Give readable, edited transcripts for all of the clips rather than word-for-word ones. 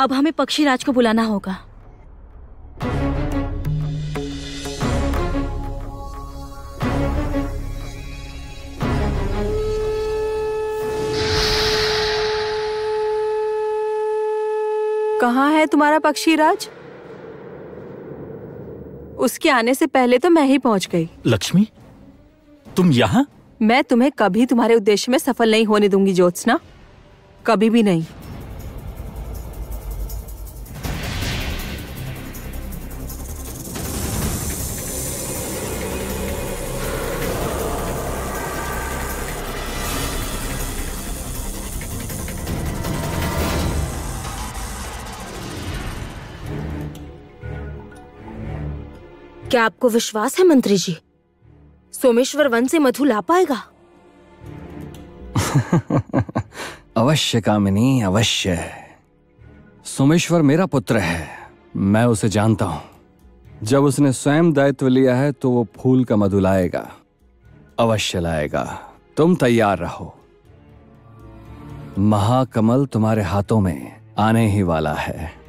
अब हमें पक्षीराज को बुलाना होगा। कहाँ है तुम्हारा पक्षीराज? उसके आने से पहले तो मैं ही पहुंच गई। लक्ष्मी, तुम यहाँ? मैं तुम्हें कभी तुम्हारे उद्देश्य में सफल नहीं होने दूंगी ज्योत्सना, कभी भी नहीं। क्या आपको विश्वास है मंत्री जी, सोमेश्वर वन से मधु ला पाएगा? अवश्य कामिनी, अवश्य। सोमेश्वर मेरा पुत्र है, मैं उसे जानता हूं। जब उसने स्वयं दायित्व लिया है तो वो फूल का मधु लाएगा, अवश्य लाएगा। तुम तैयार रहो, महाकमल तुम्हारे हाथों में आने ही वाला है।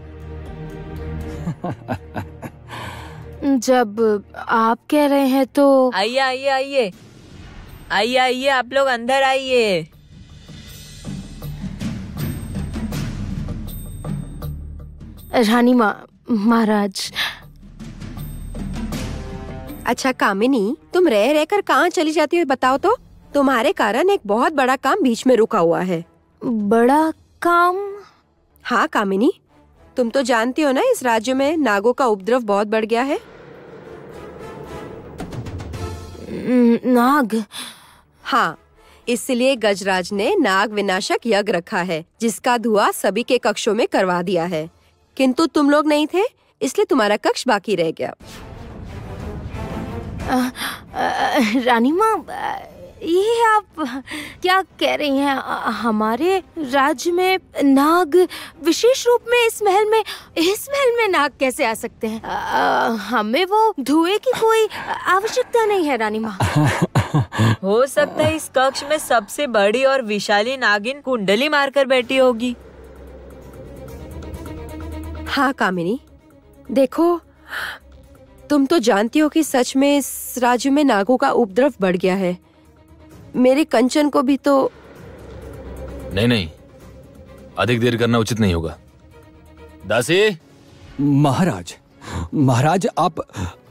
जब आप कह रहे हैं तो आइए आइए आइए आइए आइए, आप लोग अंदर आइए। रानी महाराज। अच्छा कामिनी, तुम रह रहकर कहाँ चली जाती हो बताओ तो? तुम्हारे कारण एक बहुत बड़ा काम बीच में रुका हुआ है। बड़ा काम? हाँ कामिनी, तुम तो जानती हो ना, इस राज्य में नागों का उपद्रव बहुत बढ़ गया है। नाग? हाँ, इसलिए गजराज ने नाग विनाशक यज्ञ रखा है, जिसका धुआं सभी के कक्षों में करवा दिया है। किंतु तुम लोग नहीं थे, इसलिए तुम्हारा कक्ष बाकी रह गया। रानी माँ, ये आप क्या कह रही हैं? हमारे राज्य में नाग, विशेष रूप में इस महल में नाग कैसे आ सकते हैं? हमें वो धुएं की कोई आवश्यकता नहीं है रानी माँ। हो सकता है इस कक्ष में सबसे बड़ी और विशाली नागिन कुंडली मारकर बैठी होगी। हाँ कामिनी, देखो, तुम तो जानती हो कि सच में इस राज्य में नागों का उपद्रव बढ़ गया है। मेरे कंचन को भी तो। नहीं, अधिक देर करना उचित नहीं होगा। दासी। महाराज, आप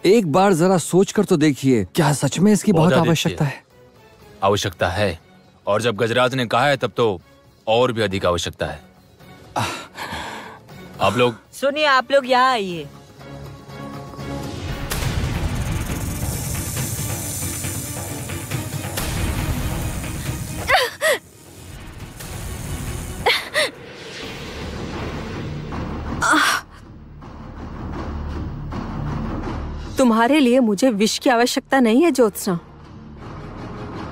एक बार जरा सोच कर तो देखिए, क्या सच में इसकी बहुत आवश्यकता है? आवश्यकता है, और जब गजराज ने कहा है तब तो और भी अधिक आवश्यकता है। आप लोग सुनिए, आप लोग यहाँ आइए। तुम्हारे लिए मुझे विष की आवश्यकता नहीं है ज्योत्सना।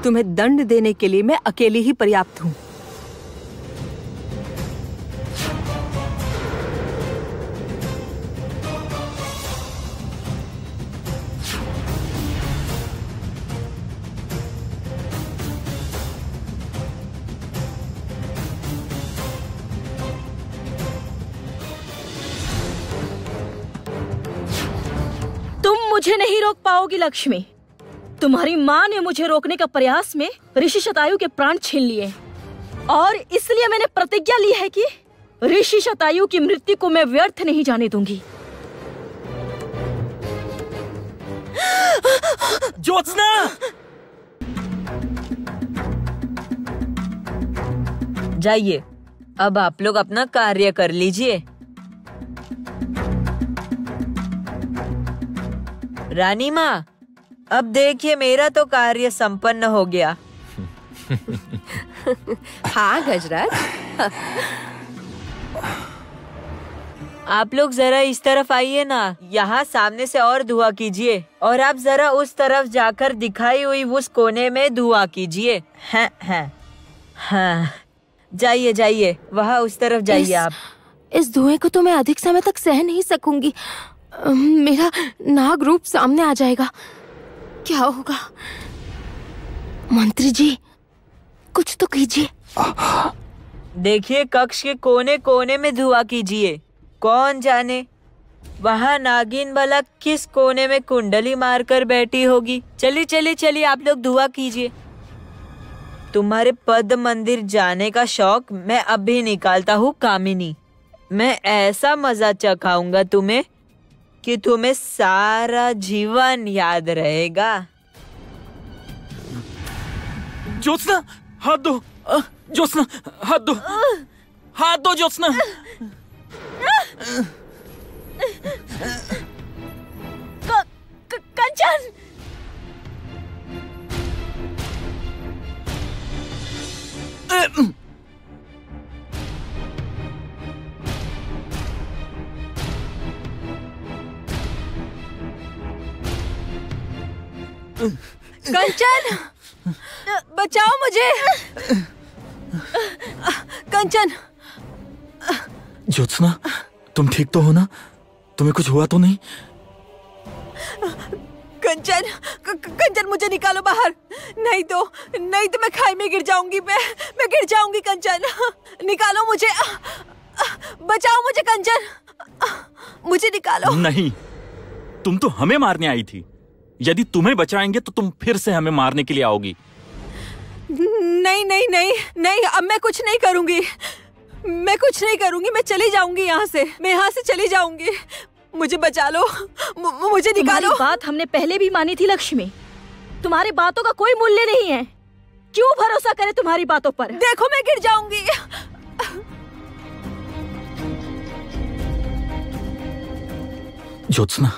तुम्हें दंड देने के लिए मैं अकेली ही पर्याप्त हूँ। मुझे नहीं रोक पाओगी लक्ष्मी। तुम्हारी माँ ने मुझे रोकने का प्रयास में ऋषि शतायु के प्राण छीन लिए, और इसलिए मैंने प्रतिज्ञा ली है कि ऋषि शतायु की मृत्यु को मैं व्यर्थ नहीं जाने दूंगी। ज्योत्सना! जाइए, अब आप लोग अपना कार्य कर लीजिए। रानी माँ, अब देखिए, मेरा तो कार्य संपन्न हो गया। हाँ गजराज। आप लोग जरा इस तरफ आइए ना, यहाँ सामने से और धुआं कीजिए, और आप जरा उस तरफ जाकर दिखाई हुई उस कोने में धुआं कीजिए। हाँ, जाइए जाइए, वहाँ उस तरफ जाइए। आप इस धुएं को तो मैं अधिक समय तक सह नहीं सकूंगी। मेरा नाग रूप सामने आ जाएगा। क्या होगा? मंत्री जी, कुछ तो कीजिए। देखिए, कक्ष के कोने कोने में धुआं कीजिए। कौन जाने वहाँ नागिन वाला किस कोने में कुंडली मारकर बैठी होगी। चलिए चलिए चलिए, आप लोग धुआं कीजिए। तुम्हारे पद मंदिर जाने का शौक मैं अभी निकालता हूँ कामिनी। मैं ऐसा मजा चखाऊंगा तुम्हें कि तुम्हें सारा जीवन याद रहेगा। ज्योत्सना, हाथ दो। ज्योत्सना, हाथ दो। हाथ दो ज्योत्सना। कंचन, कंचन, बचाओ मुझे। कंचन। ज्योत्सना, तुम ठीक तो हो ना? तुम्हें कुछ हुआ तो नहीं? कंचन, कंचन मुझे निकालो बाहर, नहीं तो मैं खाई में गिर जाऊंगी। मैं गिर जाऊंगी। कंचन, निकालो मुझे, बचाओ मुझे। कंचन, मुझे निकालो। नहीं, तुम तो हमें मारने आई थी। यदि तुम्हें बचाएंगे तो तुम फिर से हमें मारने के लिए आओगी। नहीं नहीं नहीं नहीं, अब मैं कुछ नहीं करूंगी। मैं कुछ नहीं करूंगी। मैं चली जाऊंगी यहाँ से। मैं यहाँ से चली जाऊंगी। मुझे बचा लो, मुझे निकालो। तुम्हारी बात हमने पहले भी मानी थी लक्ष्मी। तुम्हारी बातों का कोई मूल्य नहीं है। क्यों भरोसा करे तुम्हारी बातों पर? देखो, मैं गिर जाऊंगी। ज्योत्सना,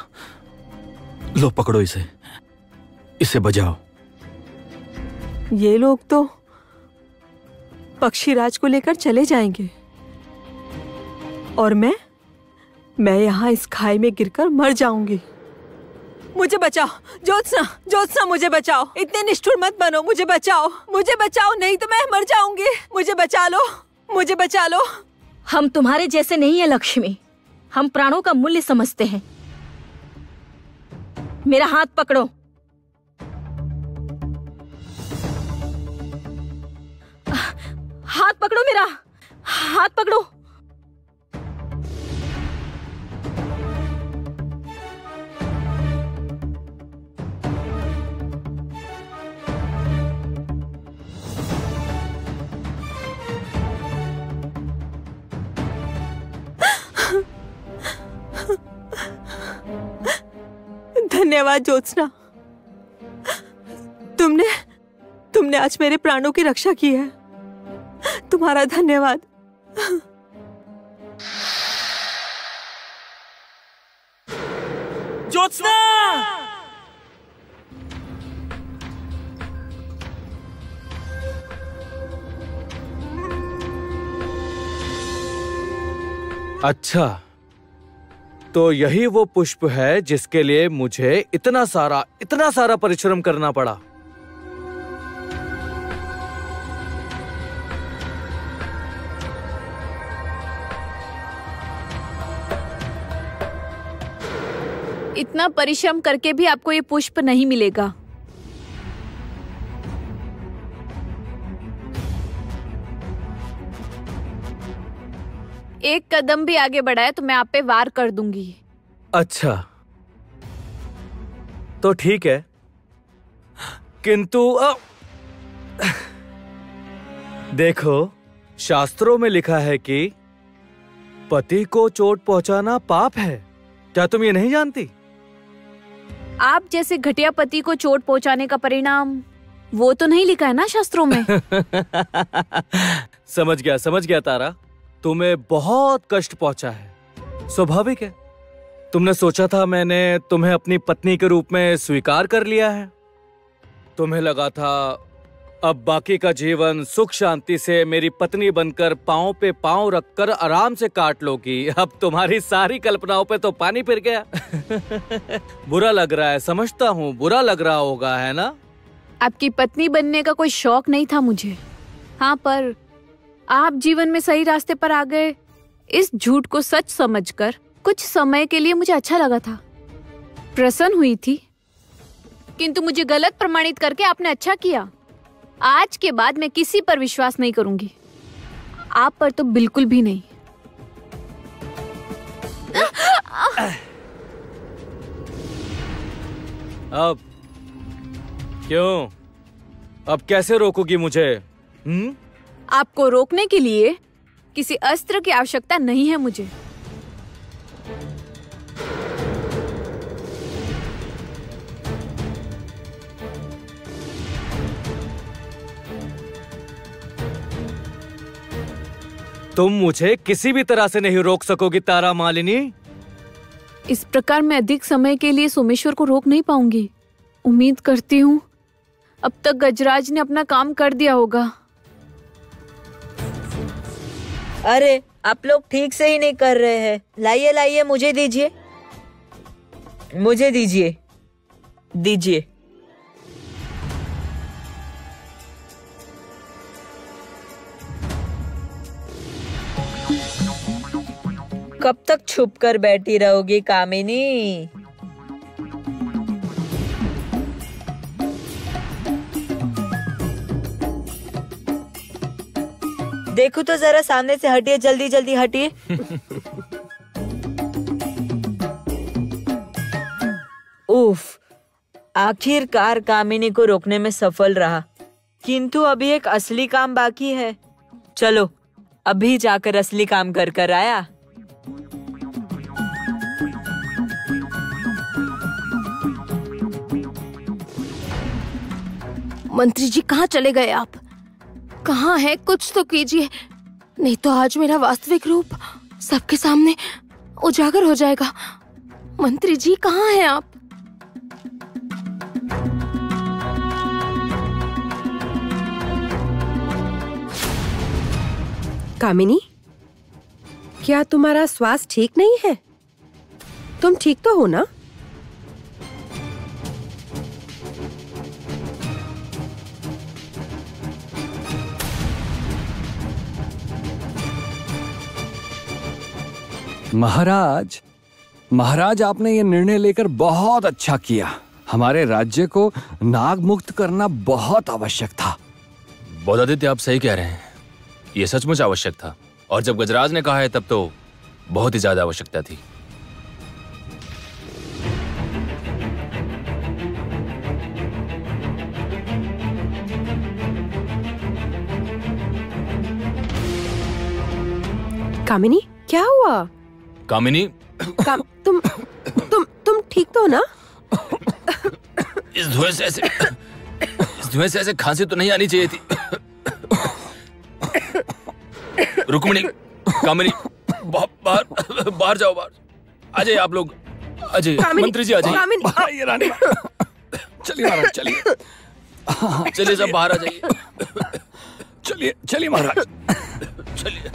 लो पकड़ो इसे बजाओ। ये लोग तो पक्षीराज को लेकर चले जाएंगे और मैं यहाँ इस खाई में गिरकर मर जाऊंगी। मुझे बचाओ ज्योत्सना, ज्योत्सना मुझे बचाओ। इतने निष्ठुर मत बनो। मुझे बचाओ, मुझे बचाओ, नहीं तो मैं मर जाऊंगी। मुझे बचा लो, मुझे बचा लो। हम तुम्हारे जैसे नहीं है लक्ष्मी। हम प्राणों का मूल्य समझते हैं। मेरा हाथ पकड़ो। हाथ पकड़ो, मेरा हाथ पकड़ो। धन्यवाद ज्योत्सना, तुमने आज मेरे प्राणों की रक्षा की है। तुम्हारा धन्यवाद। ज्योत्सना! अच्छा, तो यही वो पुष्प है जिसके लिए मुझे इतना सारा परिश्रम करना पड़ा। इतना परिश्रम करके भी आपको ये पुष्प नहीं मिलेगा। एक कदम भी आगे बढ़ाया तो मैं आप पे वार कर दूंगी। अच्छा, तो ठीक है, किंतु देखो, शास्त्रों में लिखा है कि पति को चोट पहुंचाना पाप है। क्या तुम ये नहीं जानती? आप जैसे घटिया पति को चोट पहुंचाने का परिणाम वो तो नहीं लिखा है ना शास्त्रों में। समझ गया तारा, तुम्हें बहुत कष्ट पहुंचा है। स्वाभाविक है। तुमने सोचा था मैंने तुम्हें अपनी पत्नी के रूप में स्वीकार कर लिया है। तुम्हें लगा था अब बाकी का जीवन सुख शांति से मेरी पत्नी बनकर पांव पे पांव रखकर आराम से काट लोगी। अब तुम्हारी सारी कल्पनाओं पे तो पानी फिर गया। बुरा लग रहा है, समझता हूँ, बुरा लग रहा होगा, है ना? आपकी पत्नी बनने का कोई शौक नहीं था मुझे। हाँ, पर आप जीवन में सही रास्ते पर आ गए, इस झूठ को सच समझकर कुछ समय के लिए मुझे अच्छा लगा था, प्रसन्न हुई थी। किंतु मुझे गलत प्रमाणित करके आपने अच्छा किया। आज के बाद मैं किसी पर विश्वास नहीं करूंगी। आप पर तो बिल्कुल भी नहीं। अब क्यों? अब कैसे रोकोगी मुझे? आपको रोकने के लिए किसी अस्त्र की आवश्यकता नहीं है मुझे। तुम मुझे किसी भी तरह से नहीं रोक सकोगी तारा मालिनी। इस प्रकार मैं अधिक समय के लिए सोमेश्वर को रोक नहीं पाऊंगी। उम्मीद करती हूँ अब तक गजराज ने अपना काम कर दिया होगा। अरे आप लोग ठीक से ही नहीं कर रहे हैं। लाइए लाइए, मुझे दीजिए, मुझे दीजिए, दीजिए। कब तक छुप कर बैठी रहोगी कामिनी? देखो तो जरा, सामने से हटिए, जल्दी जल्दी हटिए। उफ, आखिरकार कामिनी को रोकने में सफल रहा, किंतु अभी एक असली काम बाकी है। चलो अभी जाकर असली काम कर कर आया। मंत्री जी कहाँ चले गए आप? कहाँ है? कुछ तो कीजिए, नहीं तो आज मेरा वास्तविक रूप सबके सामने उजागर हो जाएगा। मंत्री जी कहाँ हैं आप? कामिनी, क्या तुम्हारा स्वास्थ्य ठीक नहीं है? तुम ठीक तो हो ना? महाराज आपने ये निर्णय लेकर बहुत अच्छा किया। हमारे राज्य को नाग मुक्त करना बहुत आवश्यक था। बौद्धादित्य, आप सही कह रहे हैं, ये सचमुच आवश्यक था। और जब गजराज ने कहा है तब तो बहुत ही ज्यादा आवश्यकता थी। कामिनी, क्या हुआ? कामिनी, तुम ठीक तो हो ना? इस धुएं से ऐसे खांसी तो नहीं आनी चाहिए थी। रुक्मिणी, कामिनी, बाहर जाओ, बाहर आ जाइए आप लोग। अजय, मंत्री जी आ जाइए। रानी, चलिए महाराज, चलिए सब बाहर आ जाइए। चलिए महाराज, चलिए।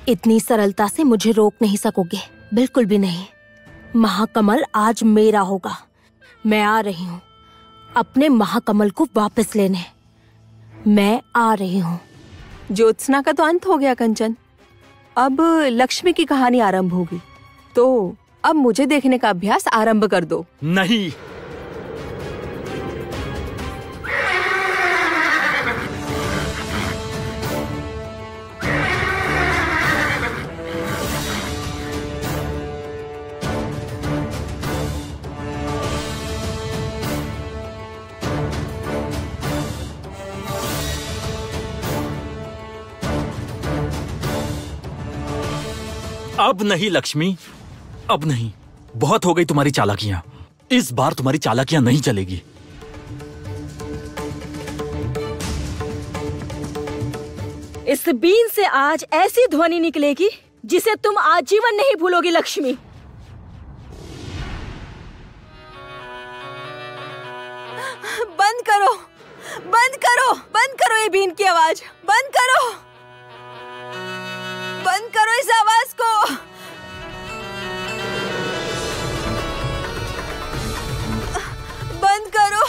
इतनी सरलता से मुझे रोक नहीं सकोगे, बिल्कुल भी नहीं। महाकमल आज मेरा होगा। मैं आ रही हूँ अपने महाकमल को वापस लेने। मैं आ रही हूँ। ज्योत्सना का तो अंत हो गया कंचन, अब लक्ष्मी की कहानी आरंभ होगी। तो अब मुझे देखने का अभ्यास आरंभ कर दो। नहीं, अब नहीं लक्ष्मी, अब नहीं। बहुत हो गई तुम्हारी चालाकियां। इस बार तुम्हारी चालाकियां नहीं चलेगी। इस बीन से आज ऐसी ध्वनि निकलेगी जिसे तुम आजीवन नहीं भूलोगी लक्ष्मी। बंद करो, बंद करो, बंद करो ये बीन की आवाज। बंद करो, बंद करो इस आवाज को। बंद करो।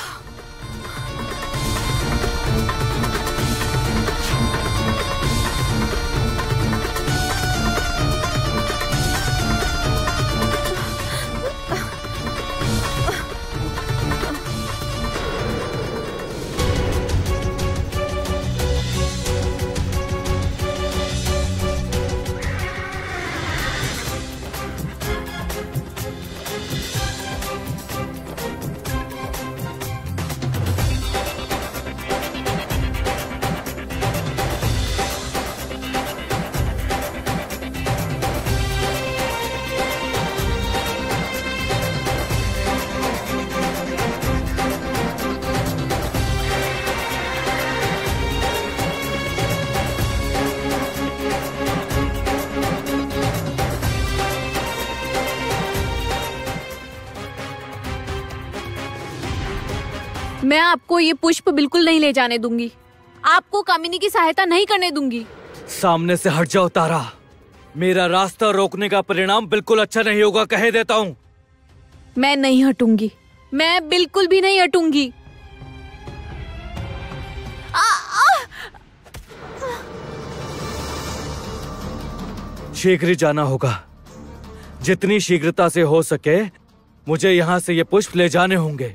मैं आपको ये पुष्प बिल्कुल नहीं ले जाने दूंगी। आपको कामिनी की सहायता नहीं करने दूंगी। सामने से हट जाओ तारा। मेरा रास्ता रोकने का परिणाम बिल्कुल अच्छा नहीं होगा, कह देता हूँ। मैं नहीं हटूंगी, मैं बिल्कुल भी नहीं हटूंगी। शीघ्र ही जाना होगा। जितनी शीघ्रता से हो सके मुझे यहाँ से ये पुष्प ले जाने होंगे।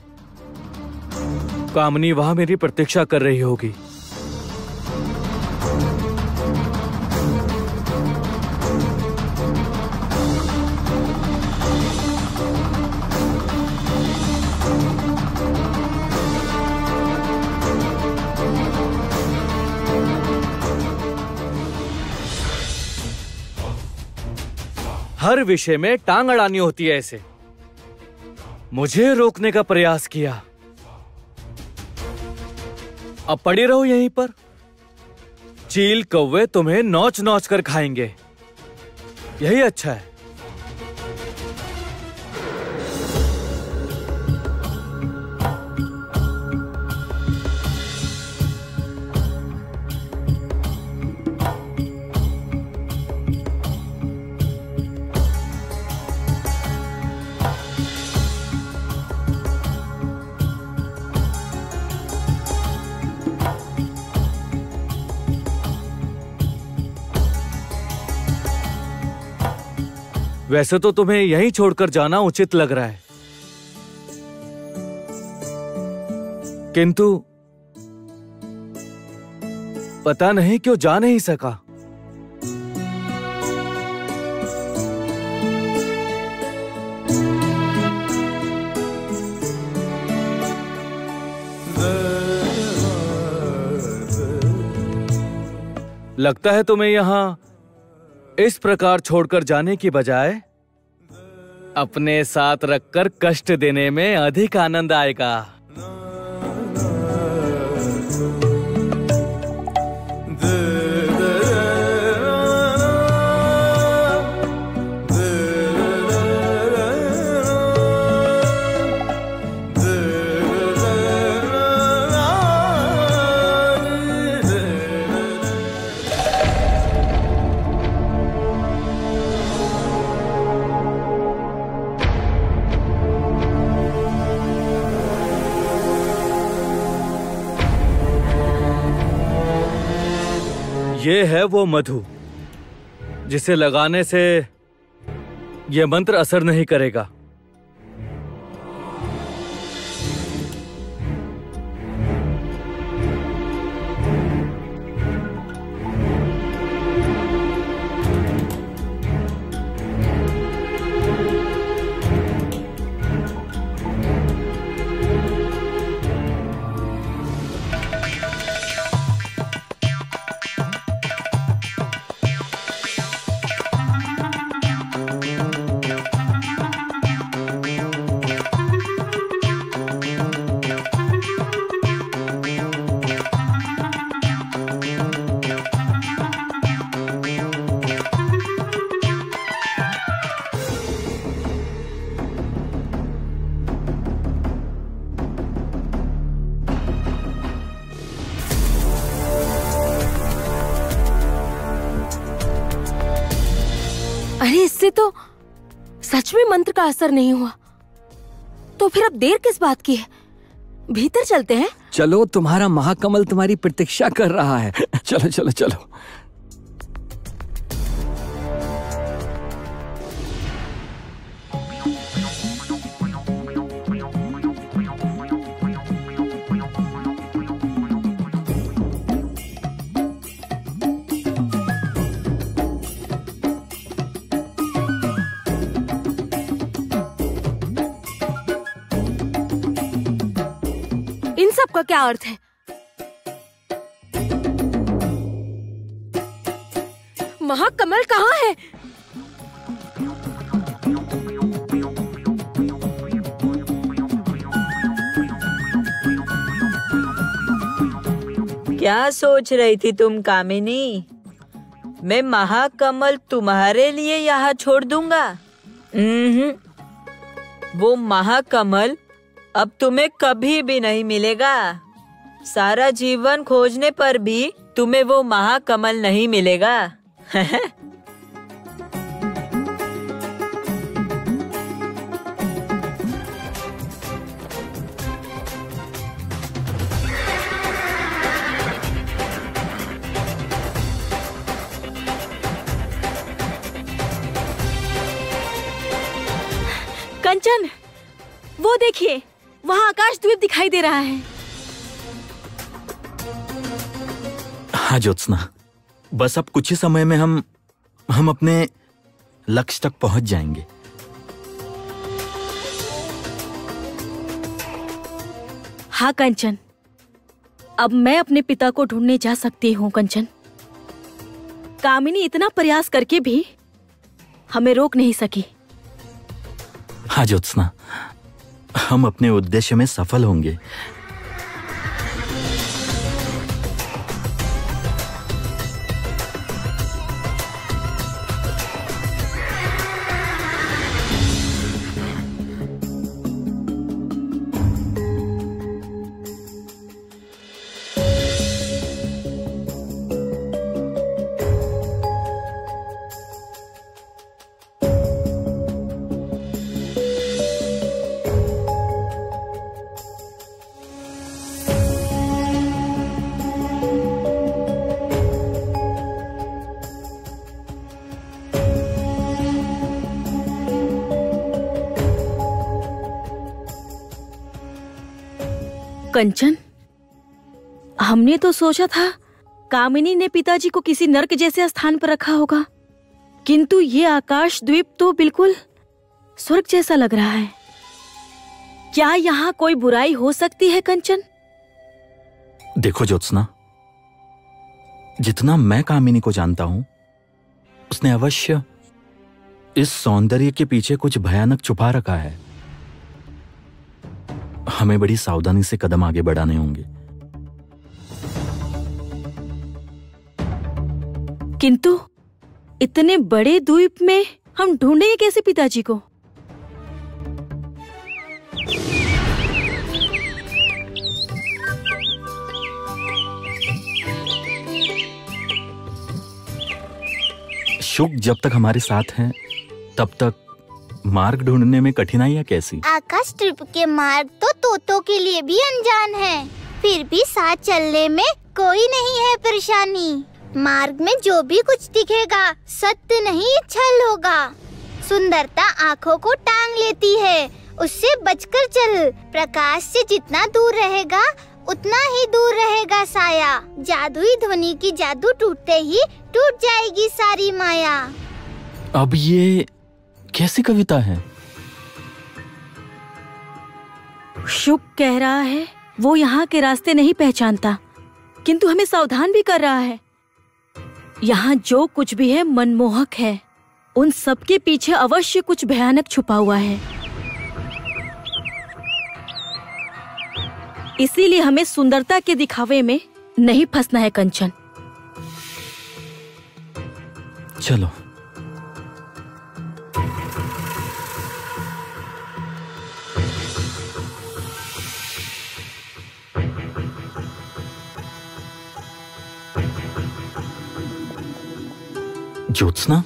कामिनी वहां मेरी प्रतीक्षा कर रही होगी। हर विषय में टांग अड़ानी होती है ऐसे। मुझे रोकने का प्रयास किया, अब पड़ी रहो यहीं पर। चील कौवे तुम्हें नोच नोच कर खाएंगे, यही अच्छा है। वैसे तो तुम्हें यहीं छोड़कर जाना उचित लग रहा है, किंतु पता नहीं क्यों जा नहीं सका। लगता है तुम्हें यहां इस प्रकार छोड़कर जाने की बजाय अपने साथ रखकर कष्ट देने में अधिक आनंद आएगा। ये है वो मधु जिसे लगाने से यह मंत्र असर नहीं करेगा। अरे इससे तो सच में मंत्र का असर नहीं हुआ। तो फिर अब देर किस बात की है? भीतर चलते हैं। चलो, तुम्हारा महाकमल तुम्हारी प्रतीक्षा कर रहा है। चलो चलो चलो। इन सब का क्या अर्थ है? महाकमल कहाँ है? क्या सोच रही थी तुम कामिनी? मैं महाकमल तुम्हारे लिए यहाँ छोड़ दूंगा? वो महाकमल अब तुम्हें कभी भी नहीं मिलेगा। सारा जीवन खोजने पर भी तुम्हें वो महाकमल नहीं मिलेगा। कंचन, वो देखिए, वहाँ आकाश द्वीप दिखाई दे रहा है। हाँ ज्योत्सना, बस अब कुछ ही समय में हम अपने लक्ष्य तक पहुंच जाएंगे। हाँ कंचन, अब मैं अपने पिता को ढूंढने जा सकती हूँ। कंचन, कामिनी इतना प्रयास करके भी हमें रोक नहीं सकी। हाँ ज्योत्सना, हम अपने उद्देश्य में सफल होंगे। कंचन, हमने तो सोचा था कामिनी ने पिताजी को किसी नर्क जैसे स्थान पर रखा होगा, किंतु ये आकाश द्वीप तो बिल्कुल स्वर्ग जैसा लग रहा है। क्या यहाँ कोई बुराई हो सकती है कंचन? देखो ज्योत्सना, जितना मैं कामिनी को जानता हूं, उसने अवश्य इस सौंदर्य के पीछे कुछ भयानक छुपा रखा है। हमें बड़ी सावधानी से कदम आगे बढ़ाने होंगे। किंतु इतने बड़े द्वीप में हम ढूंढेंगे कैसे पिताजी को? शुक जब तक हमारे साथ हैं, तब तक मार्ग ढूंढने में कठिनाइयाँ कैसी? आकाश द्वीप के मार्ग तो तोतों के लिए भी अनजान है, फिर भी साथ चलने में कोई नहीं है परेशानी। मार्ग में जो भी कुछ दिखेगा सत्य नहीं छल होगा। सुंदरता आँखों को टांग लेती है, उससे बचकर चल। प्रकाश से जितना दूर रहेगा उतना ही दूर रहेगा साया। जादुई ध्वनि की जादू टूटते ही टूट जाएगी सारी माया। अब ये कैसी कविता है? शुक कह रहा है वो यहाँ के रास्ते नहीं पहचानता, किंतु हमें सावधान भी कर रहा है। यहाँ जो कुछ भी है मनमोहक है, उन सब के पीछे अवश्य कुछ भयानक छुपा हुआ है। इसीलिए हमें सुंदरता के दिखावे में नहीं फंसना है कंचन। चलो। ज्योत्सना,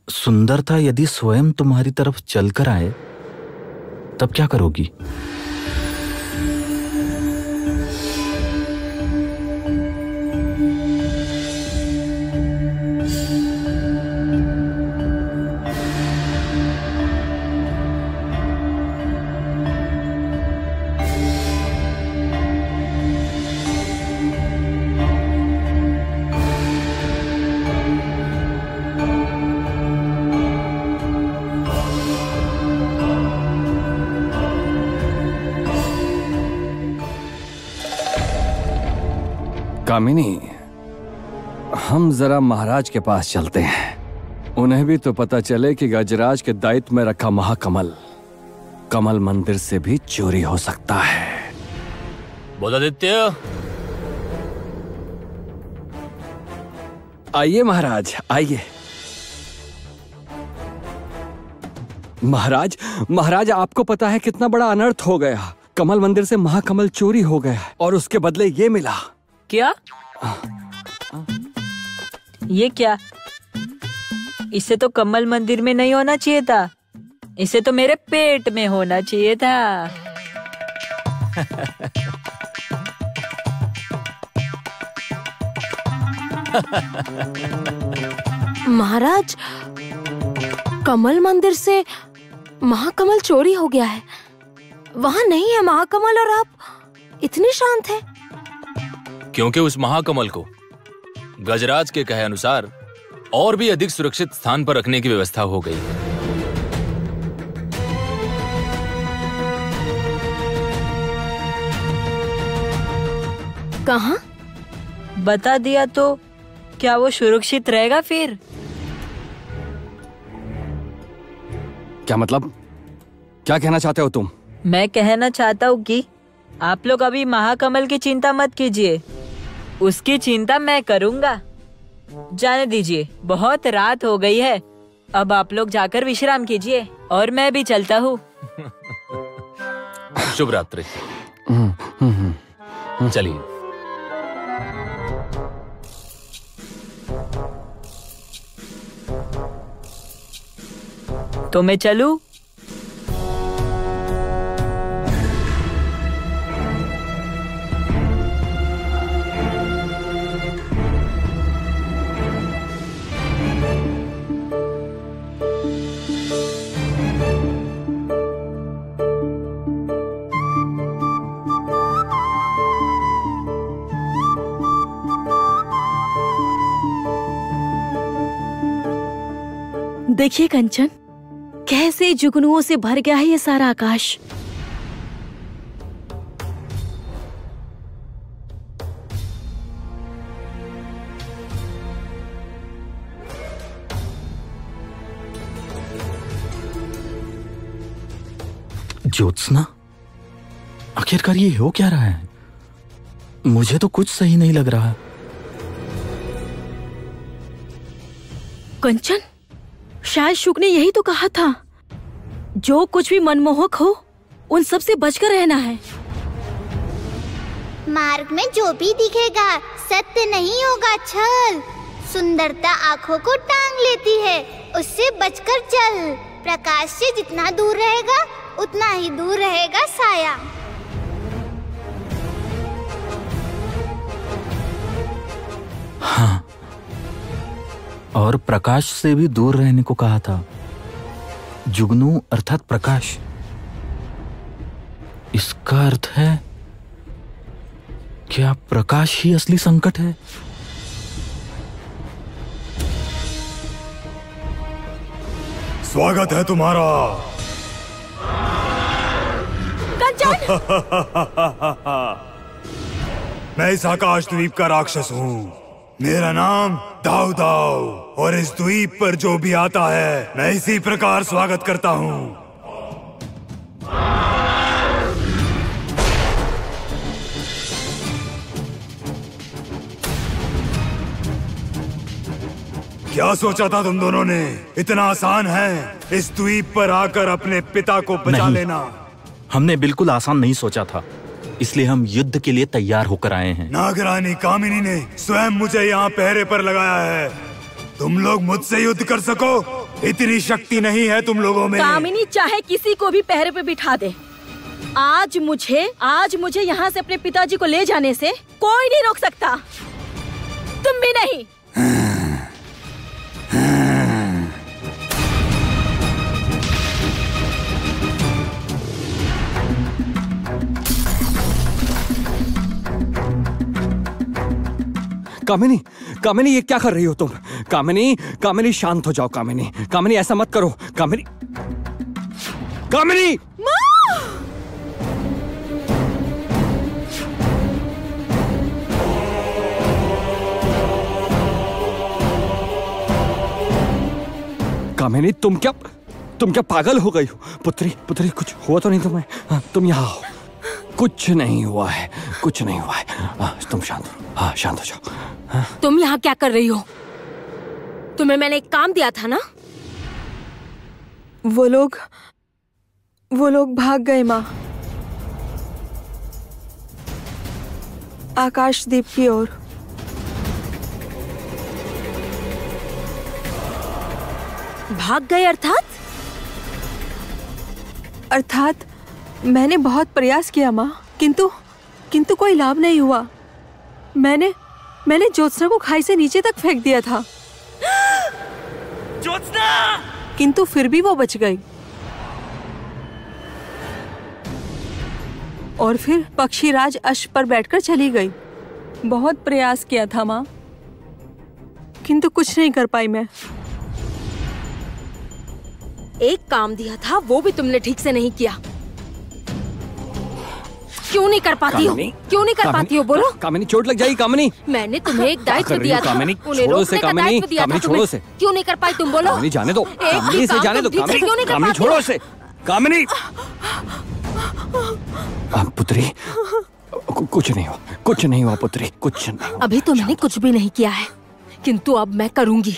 सुंदरता यदि स्वयं तुम्हारी तरफ चलकर आए तब क्या करोगी? कामिनी, हम जरा महाराज के पास चलते हैं। उन्हें भी तो पता चले कि गजराज के दायित्व में रखा महाकमल कमल मंदिर से भी चोरी हो सकता है। बोधादित्य, आइए महाराज, आइए। महाराज, महाराज आपको पता है कितना बड़ा अनर्थ हो गया। कमल मंदिर से महाकमल चोरी हो गया और उसके बदले ये मिला। क्या? ये क्या? इसे तो कमल मंदिर में नहीं होना चाहिए था, इसे तो मेरे पेट में होना चाहिए था। महाराज, कमल मंदिर से महाकमल चोरी हो गया है। वहाँ नहीं है महाकमल और आप इतने शांत हैं। क्योंकि उस महाकमल को गजराज के कहे अनुसार और भी अधिक सुरक्षित स्थान पर रखने की व्यवस्था हो गई है। कहाँ? बता दिया तो क्या वो सुरक्षित रहेगा फिर? क्या मतलब? क्या कहना चाहते हो तुम? मैं कहना चाहता हूँ कि आप लोग अभी महाकमल की चिंता मत कीजिए, उसकी चिंता मैं करूँगा। जाने दीजिए, बहुत रात हो गई है, अब आप लोग जाकर विश्राम कीजिए और मैं भी चलता हूँ। शुभ रात्रि। चलिए। तो मैं चलूं? देखिए कंचन, कैसे जुगनुओं से भर गया है ये सारा आकाश। ज्योत्सना, आखिरकार ये हो क्या रहा है? मुझे तो कुछ सही नहीं लग रहा। कंचन, शायद शुक ने यही तो कहा था, जो कुछ भी मनमोहक हो उन सब से बचकर रहना है। मार्ग में जो भी दिखेगा सत्य नहीं होगा, छल। सुंदरता आँखों को टांग लेती है, उससे बचकर चल। प्रकाश से जितना दूर रहेगा उतना ही दूर रहेगा साया। हाँ, और प्रकाश से भी दूर रहने को कहा था। जुगनू अर्थात प्रकाश। इसका अर्थ है क्या प्रकाश ही असली संकट है? स्वागत है तुम्हारा। कंचन! मैं इस आकाश द्वीप का राक्षस हूँ। मेरा नाम दाऊ दाऊ, और इस द्वीप पर जो भी आता है मैं इसी प्रकार स्वागत करता हूँ। क्या सोचा था तुम दोनों ने? इतना आसान है इस द्वीप पर आकर अपने पिता को बचा लेना? हमने बिल्कुल आसान नहीं सोचा था, इसलिए हम युद्ध के लिए तैयार होकर आए हैं। नागरानी कामिनी ने स्वयं मुझे यहाँ पहरे पर लगाया है। तुम लोग मुझसे युद्ध कर सको, इतनी शक्ति नहीं है तुम लोगों में। कामिनी चाहे किसी को भी पहरे पे बिठा दे, आज मुझे यहाँ से अपने पिताजी को ले जाने से कोई नहीं रोक सकता, तुम भी नहीं। कामिनी, कामिनी ये क्या कर रही हो तुम? कामिनी, कामिनी शांत हो जाओ। कामिनी, कामिनी ऐसा मत करो। कामिनी, कामिनी! कामिनी तुम क्या पागल हो गई हो? पुत्री, पुत्री कुछ हुआ तो नहीं तुम्हें? हाँ, तुम यहाँ आओ। कुछ नहीं हुआ है, कुछ नहीं हुआ है। तुम शांत हो। हाँ, शांत हो जाओ। हाँ? तुम यहाँ क्या कर रही हो? तुम्हें मैंने एक काम दिया था ना? वो लोग भाग गए माँ, आकाशदीप की ओर। भाग गए अर्थात मैंने बहुत प्रयास किया माँ, किंतु कोई लाभ नहीं हुआ। मैंने ज्योत्सना को खाई से नीचे तक फेंक दिया था, ज्योत्सना! किंतु फिर भी वो बच गई। और फिर पक्षीराज अश्व पर बैठकर चली गई। बहुत प्रयास किया था माँ, किंतु कुछ नहीं कर पाई मैं। एक काम दिया था वो भी तुमने ठीक से नहीं किया। क्यों नहीं कर पाती हो? क्यों नहीं कर पाती हो? बोलो। कामिनी, चोट लग जाएगी कामिनी। मैंने तुम्हें एक दायित्व दिया था, उन्हें रोकने का दायित्व दिया था छोड़ो से। क्यों नहीं कर पाई तुम? बोलो। कामिनी जाने दो, कामिनी से जाने दो। कामिनी छोड़ो से। कामिनी पुत्री, कुछ नहीं हुआ पुत्री, कुछ नहीं हुआ। अभी तो मैंने कुछ भी नहीं किया है, किंतु अब मैं करूंगी।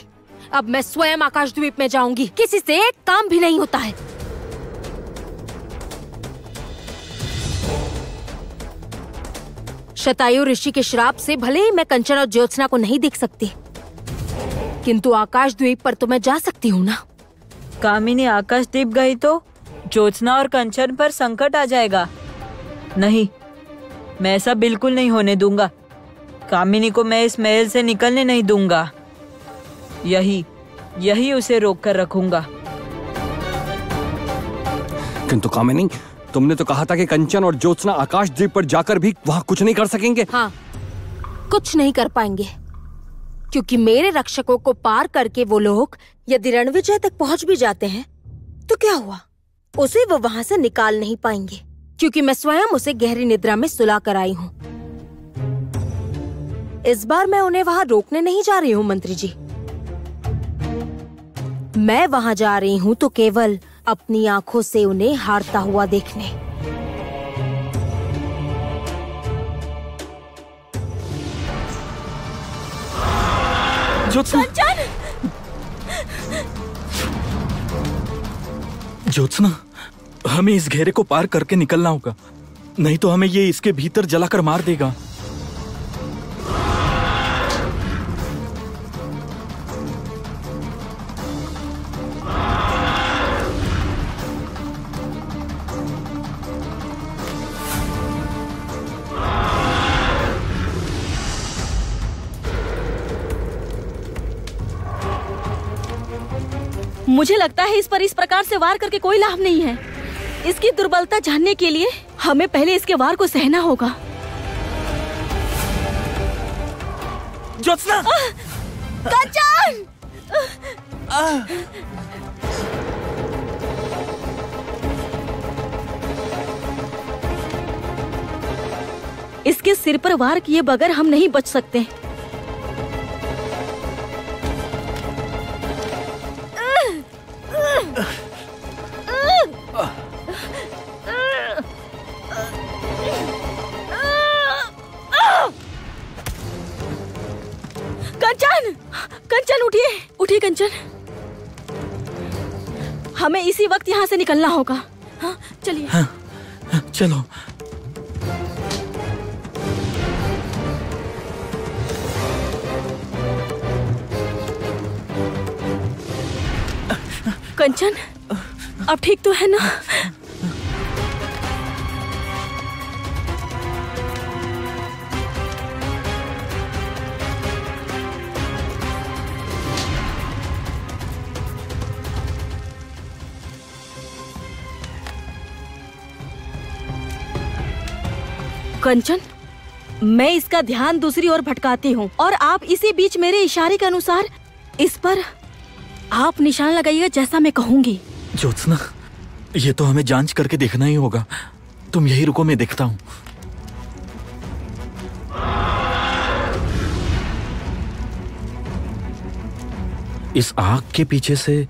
अब मैं स्वयं आकाशद्वीप में जाऊंगी। किसी से एक काम भी नहीं होता है। शतायु ऋषि के श्राप से भले ही मैं कंचन और ज्योत्सना को नहीं देख सकती, किंतु आकाशद्वीप पर तो मैं जा सकती हूँ ना। कामिनी आकाशदीप गई तो ज्योत्सना और कंचन पर संकट आ जाएगा। नहीं, मैं ऐसा बिल्कुल नहीं होने दूंगा। कामिनी को मैं इस महल से निकलने नहीं दूंगा। यही उसे रोक कर रखूंगा। किंतु कामिनी, तुमने तो कहा था कि कंचन और ज्योत्सना आकाशद्वीप पर जाकर भी वहाँ कुछ नहीं कर सकेंगे। हाँ, कुछ नहीं कर पाएंगे, क्योंकि मेरे रक्षकों को पार करके वो लोग यदि रणविजय तक पहुँच भी जाते हैं तो क्या हुआ? उसे वो वहाँ से निकाल नहीं पाएंगे, क्योंकि मैं स्वयं उसे गहरी निद्रा में सुला कर आई हूँ। इस बार मैं उन्हें वहाँ रोकने नहीं जा रही हूँ मंत्री जी। मैं वहाँ जा रही हूँ तो केवल अपनी आंखों से उन्हें हारता हुआ देखने। ज्योत्सना, हमें इस घेरे को पार करके निकलना होगा, नहीं तो हमें ये इसके भीतर जलाकर मार देगा। मुझे लगता है इस पर इस प्रकार से वार करके कोई लाभ नहीं है। इसकी दुर्बलता जानने के लिए हमें पहले इसके वार को सहना होगा। ज्योत्सना! कंचन! इसके सिर पर वार किए बगैर हम नहीं बच सकते। कंचन! कंचन उठिए कंचन। हमें इसी वक्त यहाँ से निकलना होगा। हाँ, चलिए। हाँ, चलो। कंचन, अब ठीक तो है ना? कंचन, मैं इसका ध्यान दूसरी ओर भटकाती हूँ और आप इसी बीच मेरे इशारे के अनुसार इस पर आप निशान लगाइएगा जैसा मैं कहूंगी। ज्योत्सना, ये तो हमें जांच करके देखना ही होगा। तुम यही रुको, मैं देखता हूँ। इस आग के पीछे से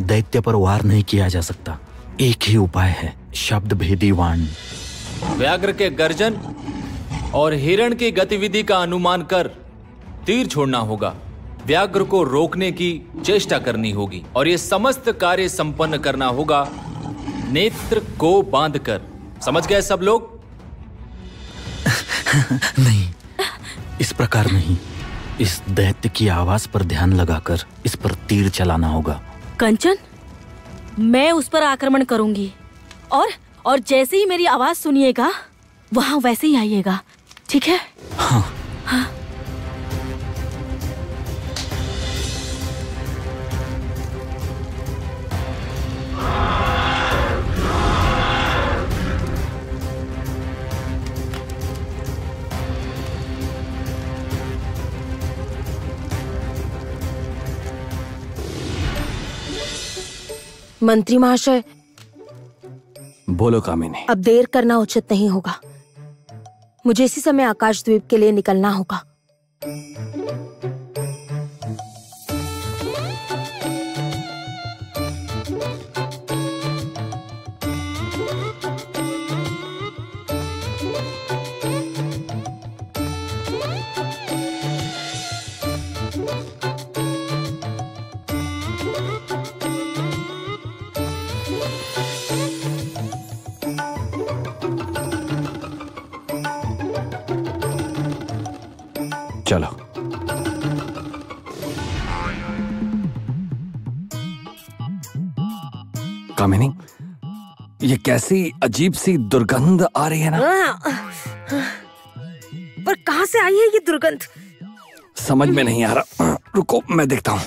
दैत्य पर वार नहीं किया जा सकता। एक ही उपाय है, शब्द भेदी वाण। व्याघ्र के गर्जन और हिरण की गतिविधि का अनुमान कर तीर छोड़ना होगा। व्याघ्र को रोकने की चेष्टा करनी होगी और ये समस्त कार्य संपन्न करना होगा नेत्र को बांधकर। समझ गए सब लोग? नहीं, इस प्रकार नहीं। इस दैत्य की आवाज पर ध्यान लगाकर इस पर तीर चलाना होगा। कंचन, मैं उस पर आक्रमण करूंगी और जैसे ही मेरी आवाज सुनिएगा वहां वैसे ही आइएगा, ठीक है? हाँ। हाँ। मंत्री महाशय, बोलो कामिनी। अब देर करना उचित नहीं होगा। मुझे इसी समय आकाशद्वीप के लिए निकलना होगा। चलो। कामिनी, ये कैसी अजीब सी दुर्गंध आ रही है ना? पर कहां से आई है ये दुर्गंध? समझ में नहीं आ रहा। रुको, मैं देखता हूँ।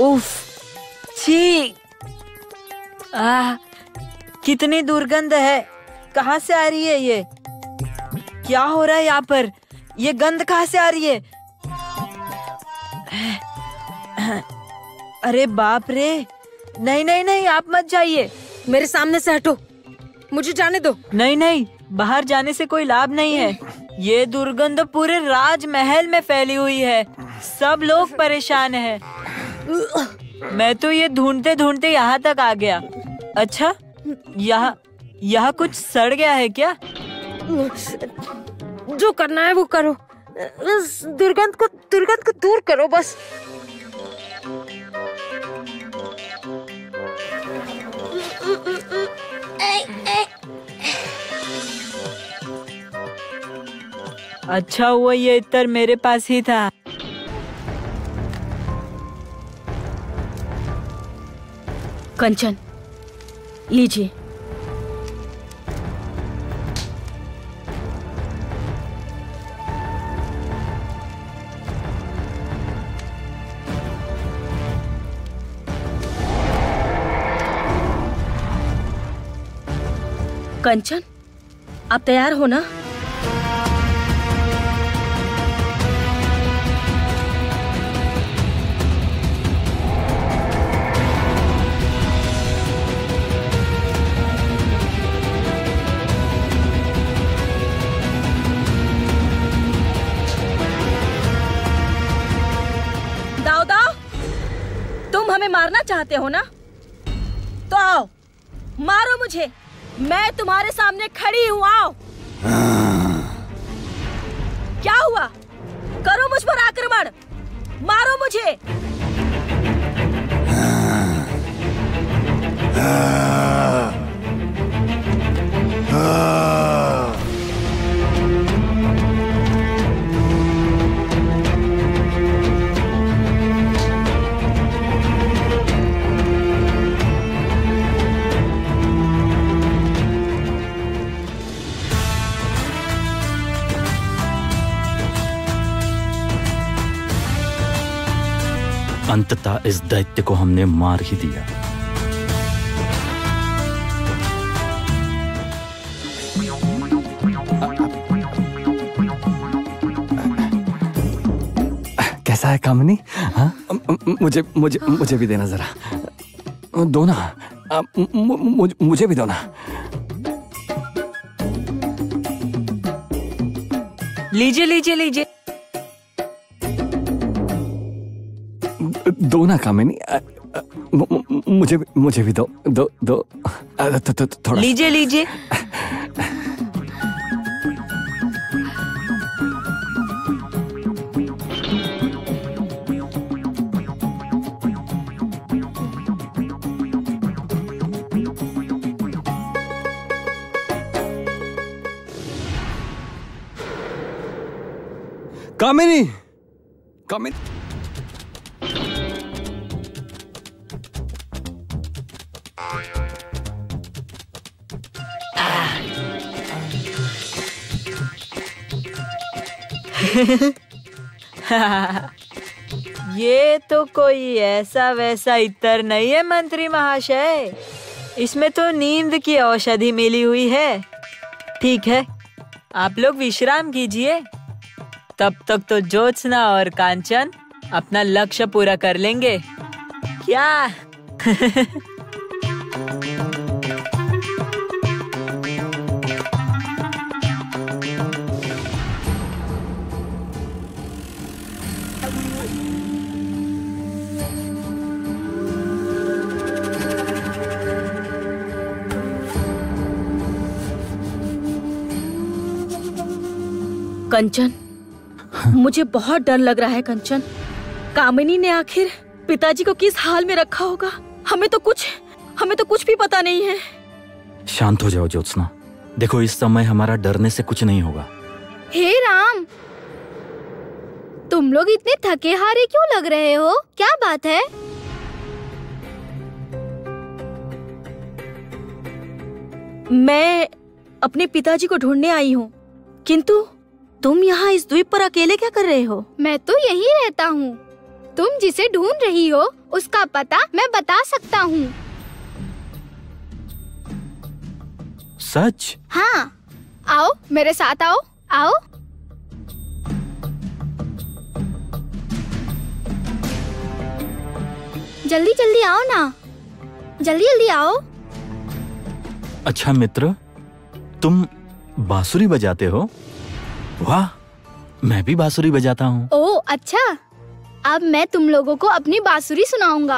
उफ, छी, कितनी दुर्गंध है। कहाँ से आ रही है ये? क्या हो रहा है यहाँ पर? ये गंध कहाँ से आ रही है? अरे बाप रे! नहीं नहीं नहीं, आप मत जाइए। मेरे सामने से हटो, मुझे जाने दो। नहीं नहीं, बाहर जाने से कोई लाभ नहीं है। ये दुर्गंध पूरे राजमहल में फैली हुई है। सब लोग परेशान हैं। मैं तो ये ढूंढते ढूंढते यहाँ तक आ गया। अच्छा, यहाँ कुछ सड़ गया है क्या? जो करना है वो करो। इस दुर्गंध को दूर करो बस। अच्छा हुआ ये इत्र मेरे पास ही था। कंचन, लीजिए। कंचन, आप तैयार हो ना? हमें मारना चाहते हो ना? तो आओ, मारो मुझे। मैं तुम्हारे सामने खड़ी हूँ, आओ। क्या हुआ? करो मुझ पर आक्रमण, मारो मुझे। अंततः इस दैत्य को हमने मार ही दिया। कैसा है कामिनी? हाँ? मुझे भी देना जरा। दो ना, मुझे भी दो ना। लीजिए लीजिए लीजिए। दो ना कामिनी, मुझे भी दो दो दो। थोड़ा लीजिए लीजिए। कामिनी, कामिनी, ये तो कोई ऐसा वैसा इत्र नहीं है मंत्री महाशय, इसमें तो नींद की औषधि मिली हुई है। ठीक है, आप लोग विश्राम कीजिए, तब तक तो ज्योत्सना और कांचन अपना लक्ष्य पूरा कर लेंगे। क्या? कंचन, मुझे बहुत डर लग रहा है कंचन। कामिनी ने आखिर पिताजी को किस हाल में रखा होगा, हमें तो कुछ भी पता नहीं है। शांत हो जाओ ज्योत्सना, देखो इस समय हमारा डरने से कुछ नहीं होगा। हे राम, तुम लोग इतने थके हारे क्यों लग रहे हो? क्या बात है? मैं अपने पिताजी को ढूंढने आई हूँ, किंतु तुम यहाँ इस द्वीप पर अकेले क्या कर रहे हो? मैं तो यहीं रहता हूँ। तुम जिसे ढूंढ रही हो उसका पता मैं बता सकता हूँ। सच? हाँ, आओ मेरे साथ आओ। आओ। जल्दी जल्दी आओ ना, जल्दी जल्दी आओ। अच्छा मित्र, तुम बांसुरी बजाते हो? वाह, मैं भी बांसुरी बजाता हूँ। ओह अच्छा, अब मैं तुम लोगों को अपनी बांसुरी सुनाऊंगा।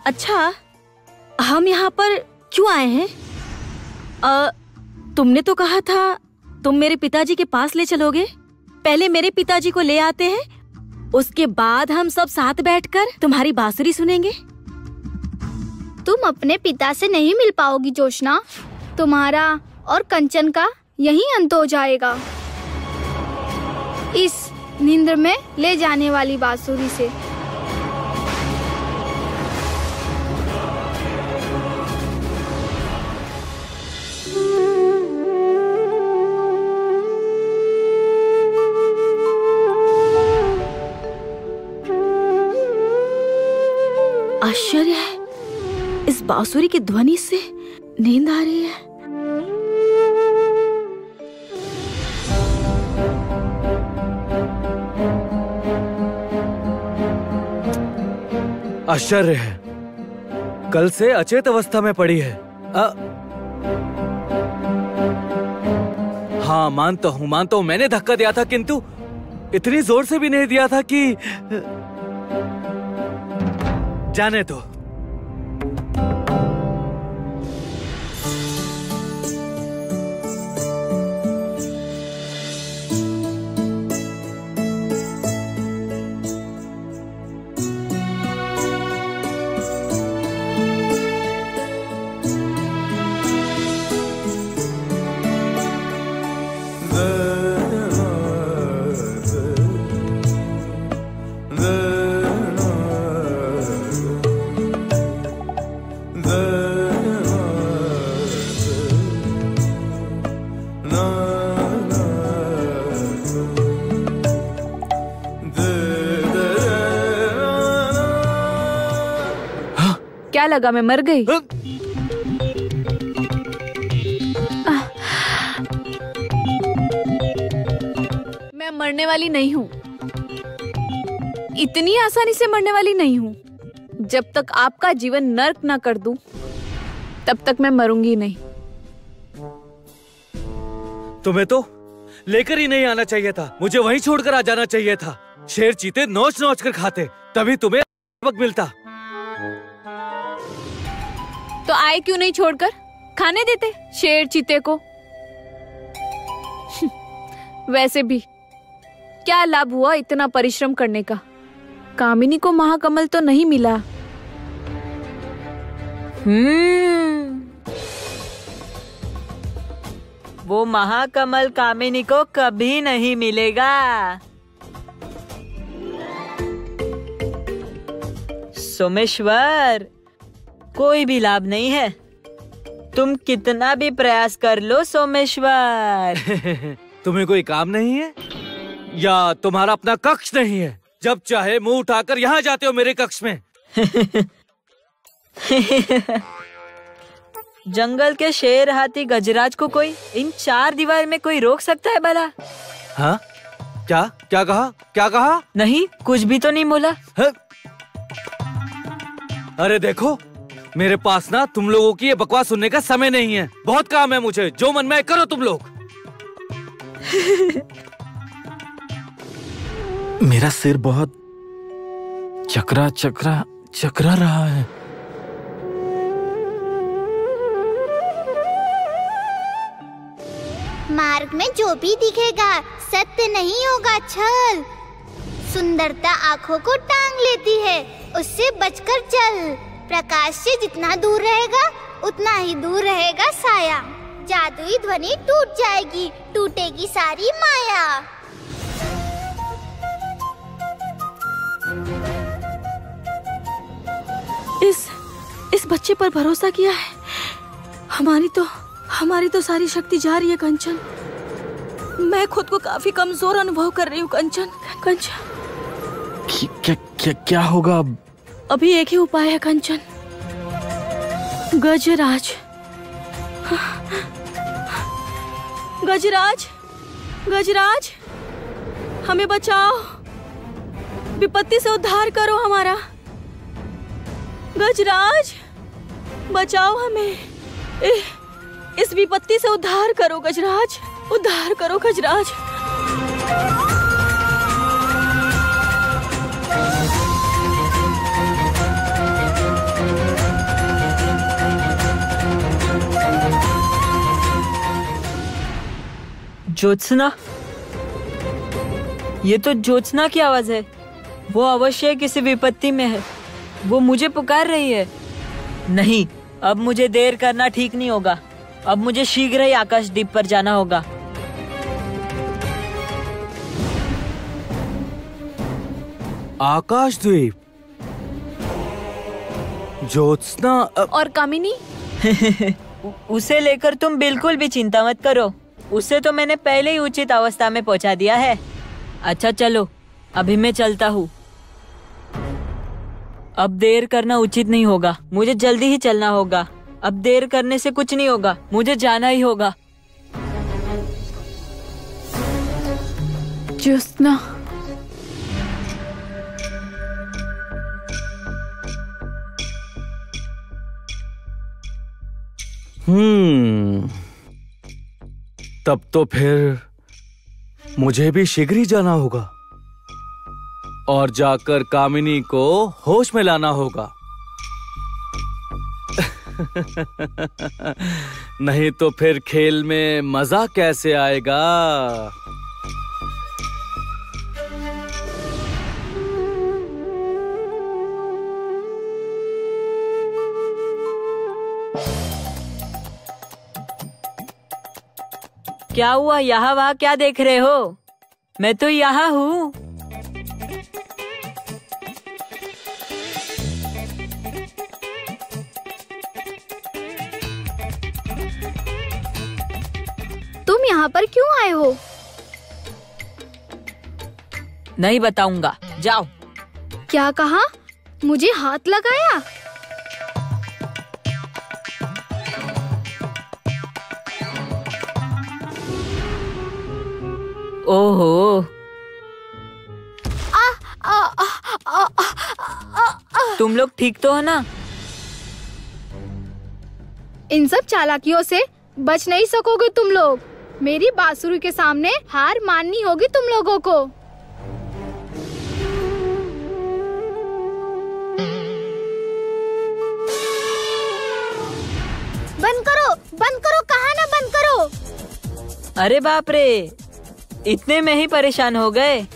अच्छा, हम यहाँ पर क्यों आए हैं? तुमने तो कहा था तुम मेरे पिताजी के पास ले चलोगे। पहले मेरे पिताजी को ले आते हैं, उसके बाद हम सब साथ बैठकर तुम्हारी बांसुरी सुनेंगे। तुम अपने पिता से नहीं मिल पाओगी जोशना, तुम्हारा और कंचन का यहीं अंत हो जाएगा इस नींद में ले जाने वाली बांसुरी से। आश्चर्य है, इस बांसुरी की ध्वनि से नींद आ रही है। आश्चर्य है, कल से अचेत अवस्था में पड़ी है। हाँ मानता हूँ मैंने धक्का दिया था, किंतु इतनी जोर से भी नहीं दिया था कि जाने दो। क्या लगा मैं मर गई? मैं मरने वाली नहीं हूँ, इतनी आसानी से मरने वाली नहीं हूँ। जब तक आपका जीवन नर्क ना कर दूं, तब तक मैं मरूंगी नहीं। तुम्हें तो लेकर ही नहीं आना चाहिए था। मुझे वहीं छोड़कर आ जाना चाहिए था। शेर चीते नोच नोच कर खाते, तभी तुम्हें वक्त मिलता। तो आए क्यों नहीं छोड़कर? खाने देते शेर चीते को। वैसे भी क्या लाभ हुआ इतना परिश्रम करने का? कामिनी को महाकमल तो नहीं मिला। वो महाकमल कामिनी को कभी नहीं मिलेगा। सोमेश्वर, कोई भी लाभ नहीं है। तुम कितना भी प्रयास कर लो सोमेश्वर। तुम्हें कोई काम नहीं है या तुम्हारा अपना कक्ष नहीं है? जब चाहे मुंह उठाकर यहाँ जाते हो मेरे कक्ष में। जंगल के शेर, हाथी, गजराज को कोई इन 4 दीवार में कोई रोक सकता है भला? हाँ? क्या क्या कहा? क्या कहा? नहीं, कुछ भी तो नहीं बोला। अरे देखो, मेरे पास ना तुम लोगों की ये बकवास सुनने का समय नहीं है। बहुत काम है मुझे, जो मन में करो तुम लोग। मेरा सिर बहुत चकरा रहा है। मार्ग में जो भी दिखेगा सत्य नहीं होगा, छल। सुंदरता आँखों को टांग लेती है, उससे बचकर चल। प्रकाश से जितना दूर रहेगा उतना ही दूर रहेगा साया। जादुई ध्वनि टूट जाएगी, टूटेगी सारी माया। इस बच्चे पर भरोसा किया है। हमारी तो सारी शक्ति जा रही है कंचन। मैं खुद को काफी कमजोर अनुभव कर रही हूँ कंचन। क्या होगा अब? अभी एक ही उपाय है कंचन, गजराज। गजराज, गजराज, हमें बचाओ, विपत्ति से उद्धार करो हमारा। गजराज, बचाओ हमें, इस विपत्ति से उद्धार करो गजराज, उद्धार करो गजराज। ज्योत्सना, ये तो ज्योत्सना की आवाज है। वो अवश्य किसी विपत्ति में है। वो मुझे पुकार रही है। नहीं, अब मुझे देर करना ठीक नहीं होगा। अब मुझे शीघ्र ही आकाशदीप पर जाना होगा। आकाशद्वीप, ज्योत्सना और कामिनी। उसे लेकर तुम बिल्कुल भी चिंता मत करो। उसे तो मैंने पहले ही उचित अवस्था में पहुंचा दिया है। अच्छा चलो, अभी मैं चलता हूँ। अब देर करना उचित नहीं होगा। मुझे जल्दी ही चलना होगा। अब देर करने से कुछ नहीं होगा। मुझे जाना ही होगा। ज्योत्सना, तब तो फिर मुझे भी शीघ्र ही जाना होगा और जाकर कामिनी को होश में लाना होगा। नहीं तो फिर खेल में मजा कैसे आएगा? क्या हुआ? यहाँ वहाँ क्या देख रहे हो? मैं तो यहाँ हूँ। तुम यहाँ पर क्यों आए हो? नहीं बताऊंगा, जाओ। क्या कहा? मुझे हाथ लगाया? ओहो, तुम लोग ठीक तो हो ना? इन सब चालाकियों से बच नहीं सकोगे तुम लोग। मेरी बांसुरी के सामने हार माननी होगी तुम लोगों को। बंद करो, कहा ना बंद करो। अरे बाप रे, इतने में ही परेशान हो गए।